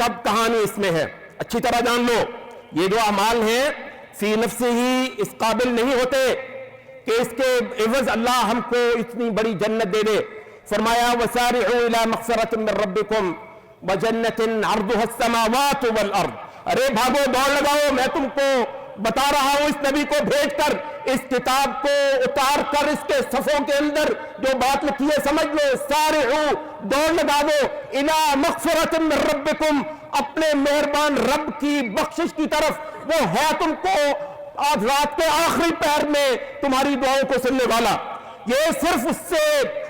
سب کہانی اس میں ہے. اچھی طرح جان لو یہ جو اعمال ہیں فی نفس ہی اس قابل نہیں ہوتے کہ اس کے عوض اللہ ہم کو اتنی بڑی جنت دے دے. فرمایا وسارعوا الی مغفرۃ من ربکم وجنۃ عرضها السماوات والارض. ارے بھاگو دوڑ لگاؤ, میں تم کو بتا رہا ہوں اس نبی کو بھیج کر, اس کتاب کو اتار کر اس کے صفوں کے اندر جو بات لکھی ہے سمجھ لو. سارعوا دوڑ لگا دو الی مغفرۃ من ربکم, اپنے مہربان رب کی بخشش کی طرف. وہ ہے تم کو آج رات کے آخری پہر میں تمہاری دعاؤں کو سننے والا. یہ صرف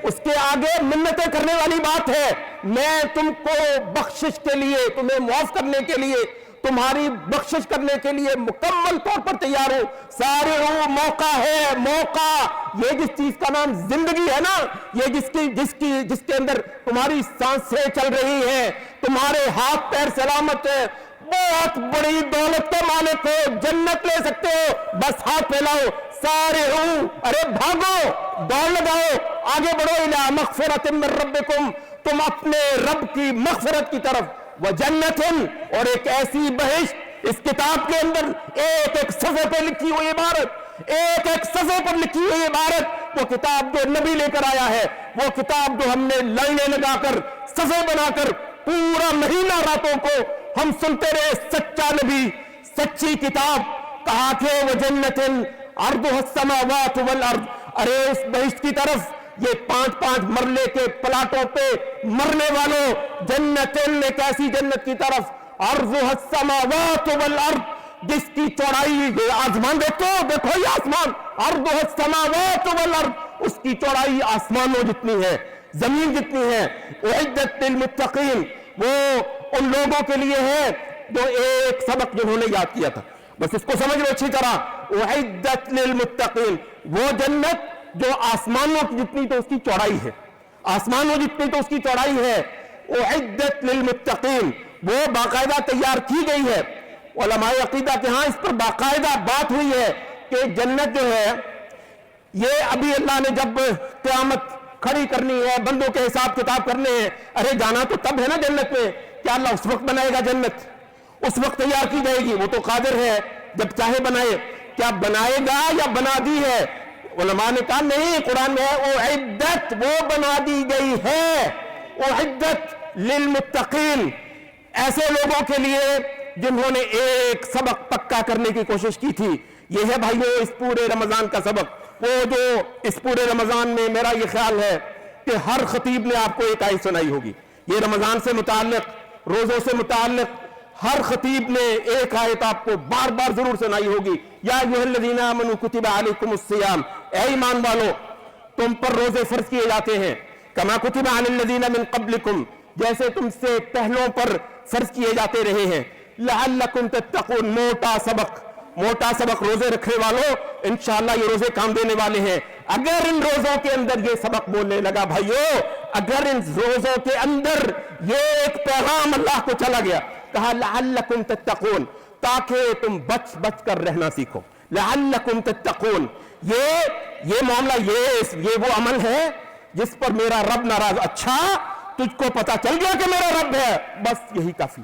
اس کے آگے منتیں کرنے والی بات ہے. میں تم کو بخشش کے لیے, تمہیں معاف کرنے کے لیے, تمہاری بخشش کرنے کے لیے مکمل طور پر تیار ہوں. سارعوا موقع ہے, موقع. یہ جس چیز کا نام زندگی ہے نا, یہ جس کے اندر تمہاری سانسیں چل رہی ہیں, تمہارے ہاتھ پیر سلامت ہے, بہت بڑی دولت کے مالک ہو, جنت لے سکتے ہو, بس ہاتھ پھیلاؤ. سارعوا, ارے بھاگو دوڑ لگاؤ, آگے بڑھو. الی مغفرۃ من ربکم, تم اپنے رب کی مغفرت کی طرف. وجنۃ, اور ایک ایسی بہشت. اس کتاب کے اندر ایک ایک صفحے پہ لکھی ہوئی عبارت, ایک ایک صفحے پر لکھی ہوئی عبارت, وہ کتاب جو نبی لے کر آیا ہے, وہ کتاب جو ہم نے لائنیں لگا کر صفحے بنا کر پورا مہینہ راتوں کو ہم سنتے رہے. سچا نبی, سچی کتاب. کہا کہ وجنۃ عرضها السماوات والارض, ارے اس بہشت کی طرف, یہ 5-5 مرلے کے پلاٹوں پہ مرنے والوں. جنت, ایک ایسی جنت کی طرف. عرضها السماوات والارض, جس کی چوڑائی, یہ آسمان دیکھو یہ آسمان. عرضها السماوات والارض, اس کی چوڑائی آسمانوں جتنی ہے, زمین جتنی ہے. اعدت للمتقین, وہ ان لوگوں کے لیے ہے جو ایک سبق جنہوں نے یاد کیا تھا. بس اس کو سمجھ لو اچھی طرح. اعدت للمتقین, وہ جنت جو آسمانوں کی جتنی تو اس کی چوڑائی ہے, آسمانوں جتنی تو اس کی چوڑائی ہے. اعدت للمتقین, وہ باقاعدہ تیار کی گئی ہے. علماء عقیدہ کے ہاں اس پر باقاعدہ بات ہوئی ہے کہ جنت جو ہے یہ ابھی اللہ نے جب قیامت کھڑی کرنی ہے, بندوں کے حساب کتاب کرنے ہیں, ارے جانا تو تب ہے نا جنت میں. کیا اللہ اس وقت بنائے گا جنت؟ اس وقت تیار کی جائے گی؟ وہ تو قادر ہے جب چاہے بنائے. کیا بنائے گا یا بنا دی ہے؟ علماء نے کہا نہیں, قرآن میں ہے اعدت, وہ بنا دی گئی ہے. اعدت للمتقین, ایسے لوگوں کے لیے جنہوں نے ایک سبق پکا کرنے کی کوشش کی تھی. یہ ہے بھائیو اس پورے رمضان کا سبق. وہ جو اس پورے رمضان میں میرا یہ خیال ہے کہ ہر خطیب نے آپ کو ایک آیت سنائی ہوگی. یہ رمضان سے متعلق, روزوں سے متعلق ہر خطیب نے ایک آیت آپ کو بار بار ضرور سنائی ہوگی. یا ایھا الذین آمنوا کتب علیکم الصیام, اے ایمان والو تم پر روزے فرض کیے جاتے ہیں. کما کتب علی الذین من قبلکم, جیسے تم سے پہلوں پر فرض کیے جاتے رہے ہیں. لعلکم تتقون, موٹا سبق روزے رکھنے والوں, انشاءاللہ یہ روزے کام دینے والے ہیں. اگر ان روزوں کے اندر یہ سبق بولنے لگا بھائیو, اگر ان روزوں کے اندر یہ ایک پیغام اللہ کو چلا گیا, کہا لعلکم تتقون, تاکہ تم بچ کر رہنا سیکھو. لعلکم تتقون, یہ معاملہ, یہ وہ عمل ہے جس پر میرا رب ناراض. اچھا تجھ کو پتا چل گیا کہ میرا رب ہے, بس یہی کافی,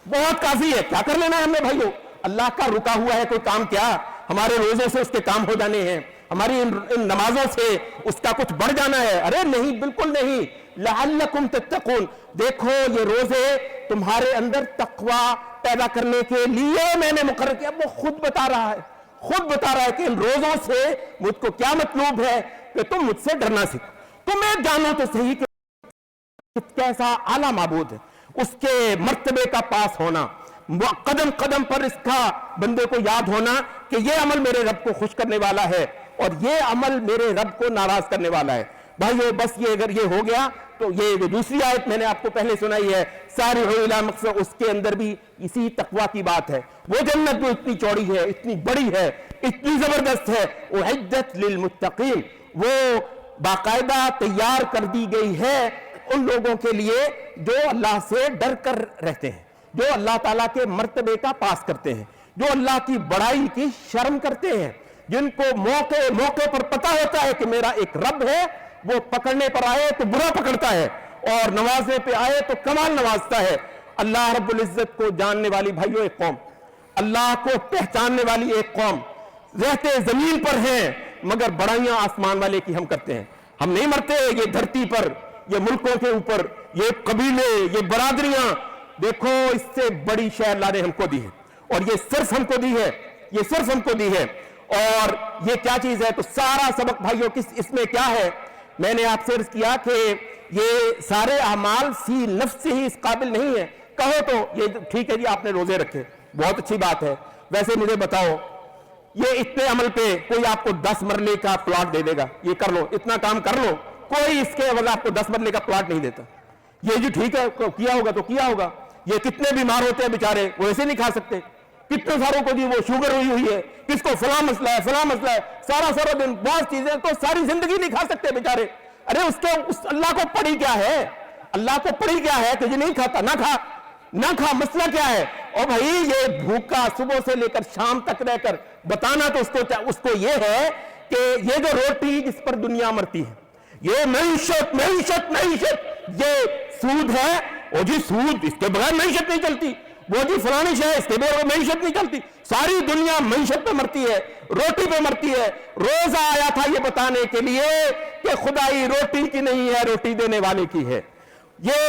بہت کافی ہے. کیا کر لینا ہے ہم نے بھائیو؟ اللہ کا رکا ہوا ہے کوئی کام کیا؟ ہمارے روزوں سے اس کے کام ہو جانے ہیں, ہماری ان نمازوں سے اس کا کچھ بڑھ جانا ہے؟ ارے نہیں, بالکل نہیں. لعلکم تتقون, دیکھو یہ روزے تمہارے اندر تقوی پیدا کرنے کے لیے میں نے مقرر کیا. وہ خود بتا رہا ہے کہ ان روزوں سے مجھ کو کیا مطلوب ہے کہ تم مجھ سے ڈرنا سیکھو. تمہیں جانو تو صحیح کہ کیسا اعلیٰ معبود ہے, اس کے مرتبے کا پاس ہونا, قدم قدم پر اس کا بندے کو یاد ہونا کہ یہ عمل میرے رب کو خوش کرنے والا ہے اور یہ عمل میرے رب کو ناراض کرنے والا ہے. بھائیو بس یہ اگر یہ ہو گیا تو یہ دوسری آیت میں نے آپ کو پہلے سنائی ہے, سارعوا الی مغفرۃ, اس کے اندر بھی اسی تقوی کی بات ہے. وہ جنت جو اتنی چوڑی ہے, اتنی بڑی ہے, اتنی زبردست ہے, اعدت للمتقین, وہ باقاعدہ تیار کر دی گئی ہے ان لوگوں کے لیے جو اللہ سے ڈر کر رہتے ہیں, جو اللہ تعالیٰ کے مرتبے کا پاس کرتے ہیں, جو اللہ کی بڑائی کی شرم کرتے ہیں, جن کو موقع پر پتہ ہوتا ہے کہ میرا ایک رب ہے, وہ پکڑنے پر آئے تو برا پکڑتا ہے اور نوازنے پہ آئے تو کمال نوازتا ہے. اللہ رب العزت کو جاننے والی بھائیوں ایک قوم، اللہ کو پہچاننے والی ایک قوم، رہتے زمین پر ہیں مگر بڑائیاں آسمان والے کی ہم کرتے ہیں. ہم نہیں مرتے یہ دھرتی پر، یہ ملکوں کے اوپر، یہ قبیلے، یہ برادریاں. دیکھو اس سے بڑی شے اللہ نے ہم کو دی ہے، اور یہ صرف ہم کو دی ہے، یہ صرف ہم کو دی ہے. اور یہ کیا چیز ہے؟ تو سارا سبق بھائیوں اس میں کیا ہے؟ میں نے آپ سے عرض کیا کہ یہ سارے اعمال فی نفس ہی اس قابل نہیں ہے. کہو تو یہ ٹھیک ہے جی آپ نے روزے رکھے، بہت اچھی بات ہے، ویسے مجھے بتاؤ یہ اتنے عمل پہ کوئی آپ کو 10 مرلے کا پلاٹ دے دے گا، یہ کر لو، اتنا کام کر لو، کوئی اس کے عوض آپ کو 10 مرلے کا پلاٹ نہیں دیتا. یہ جی ٹھیک ہے کیا ہوگا تو کیا ہوگا. یہ کتنے بیمار ہوتے ہیں بیچارے، وہ ایسے نہیں کھا سکتے. کتنے ساروں کو جی وہ شوگر ہوئی ہے، کس کو فلاں مسئلہ ہے، فلاں مسئلہ ہے، سارا دن بہت چیزیں، تو ساری زندگی نہیں کھا سکتے بیچارے. ارے اس اللہ کو پڑی کیا ہے؟ اللہ کو پڑی کیا ہے کہ یہ نہیں کھاتا؟ نہ کھا، مسئلہ کیا ہے؟ اور بھائی یہ بھوکا صبح سے لے کر شام تک رہ کر بتانا تو اس کو یہ ہے کہ یہ جو روٹی جس پر دنیا مرتی ہے، یہ معیشت یہ سود ہے. وہ جی سود، اس کے بغیر معیشت نہیں چلتی. وہ جی فلانی شے، اس کے بغیر معیشت نہیں چلتی. ساری دنیا معیشت پہ مرتی ہے، روٹی پہ مرتی ہے. روزہ آیا تھا یہ بتانے کے لیے کہ خدائی روٹی کی نہیں ہے، روٹی دینے والے کی ہے. یہ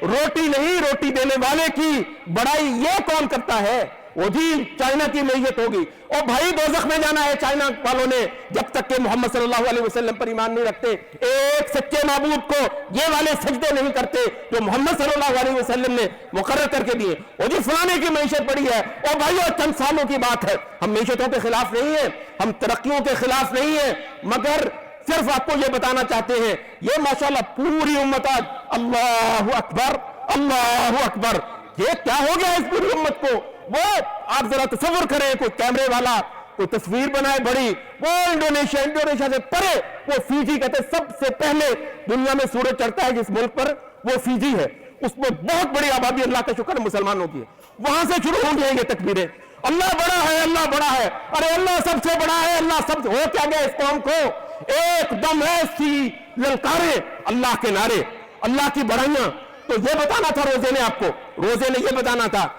روٹی نہیں، روٹی دینے والے کی بڑائی یہ کون کرتا ہے؟ وہ جی چائنا کی معیشت ہوگی. اور بھائی دوزخ میں جانا ہے چائنا والوں نے جب تک کہ محمد صلی اللہ علیہ وسلم پر ایمان نہیں رکھتے، ایک سچے معبود کو یہ والے سجدے نہیں کرتے جو محمد صلی اللہ علیہ وسلم نے مقرر کر کے دیے. وہ جی فلانے کی معیشت بڑی ہے. اور بھائی اور چند سالوں کی بات ہے، ہم معیشتوں کے خلاف نہیں ہیں، ہم ترقیوں کے خلاف نہیں ہیں، مگر صرف آپ کو یہ بتانا چاہتے ہیں یہ ماشاءاللہ پوری امت آج اللہ اکبر اللہ اکبر. یہ کیا ہو گیا اس پوری امت کو؟ وہ آپ ذرا تصور کریں، کوئی کیمرے والا کوئی تصویر بنائے بڑی، وہ انڈونیشیا سے پرے، وہ فیجی کہتے ہیں سب سے پہلے دنیا میں سورج چڑھتا ہے جس ملک پر، وہ فیجی ہے. اس میں بہت بڑی آبادی، اللہ کا شکر مسلمانوں کی ہے. وہاں سے شروع ہوں گے یہ تکبیریں، اللہ بڑا ہے، اللہ بڑا ہے. ارے اللہ سب سے بڑا ہے، اللہ سب سے. ہو کیا گیا اس قوم کو؟ ایک دم ایسی للکارے، اللہ کے نعرے، اللہ کی بڑائیاں. تو یہ بتانا تھا روزے نے آپ کو، روزے نے یہ بتانا تھا